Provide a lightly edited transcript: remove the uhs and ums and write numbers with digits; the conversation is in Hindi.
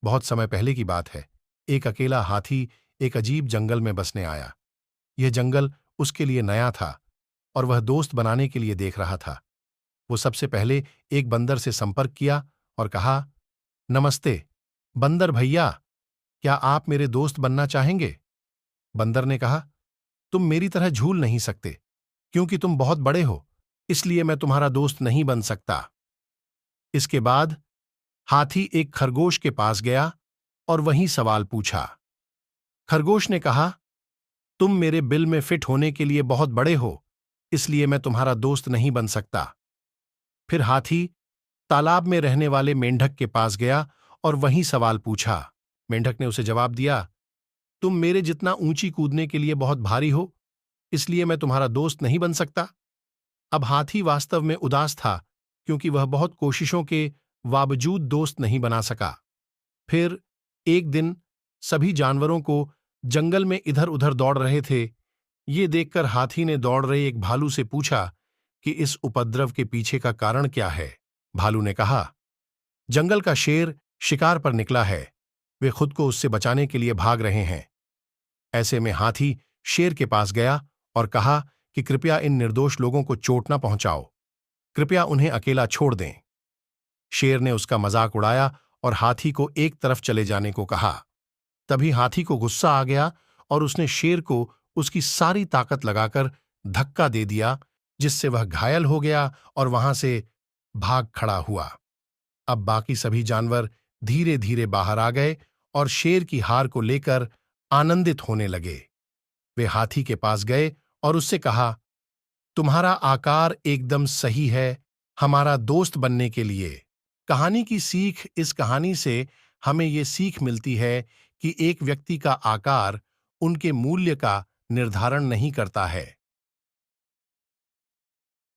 बहुत समय पहले की बात है। एक अकेला हाथी एक अजीब जंगल में बसने आया। यह जंगल उसके लिए नया था और वह दोस्त बनाने के लिए देख रहा था। वो सबसे पहले एक बंदर से संपर्क किया और कहा, नमस्ते बंदर भैया, क्या आप मेरे दोस्त बनना चाहेंगे? बंदर ने कहा, तुम मेरी तरह झूल नहीं सकते, क्योंकि तुम बहुत बड़े हो, इसलिए मैं तुम्हारा दोस्त नहीं बन सकता। इसके बाद हाथी एक खरगोश के पास गया और वही सवाल पूछा। खरगोश ने कहा, तुम मेरे बिल में फिट होने के लिए बहुत बड़े हो, इसलिए मैं तुम्हारा दोस्त नहीं बन सकता। फिर हाथी तालाब में रहने वाले मेंढक के पास गया और वही सवाल पूछा। मेंढक ने उसे जवाब दिया, तुम मेरे जितना ऊंची कूदने के लिए बहुत भारी हो, इसलिए मैं तुम्हारा दोस्त नहीं बन सकता। अब हाथी वास्तव में उदास था, क्योंकि वह बहुत कोशिशों के बावजूद दोस्त नहीं बना सका। फिर एक दिन सभी जानवरों को जंगल में इधर उधर दौड़ रहे थे। ये देखकर हाथी ने दौड़ रहे एक भालू से पूछा कि इस उपद्रव के पीछे का कारण क्या है। भालू ने कहा, जंगल का शेर शिकार पर निकला है, वे खुद को उससे बचाने के लिए भाग रहे हैं। ऐसे में हाथी शेर के पास गया और कहा कि कृपया इन निर्दोष लोगों को चोट न पहुंचाओ, कृपया उन्हें अकेला छोड़ दें। शेर ने उसका मजाक उड़ाया और हाथी को एक तरफ चले जाने को कहा। तभी हाथी को गुस्सा आ गया और उसने शेर को उसकी सारी ताकत लगाकर धक्का दे दिया, जिससे वह घायल हो गया और वहां से भाग खड़ा हुआ। अब बाकी सभी जानवर धीरे धीरे बाहर आ गए और शेर की हार को लेकर आनंदित होने लगे। वे हाथी के पास गए और उससे कहा, तुम्हारा आकार एकदम सही है हमारा दोस्त बनने के लिए। कहानी की सीख, इस कहानी से हमें ये सीख मिलती है कि एक व्यक्ति का आकार उनके मूल्य का निर्धारण नहीं करता है।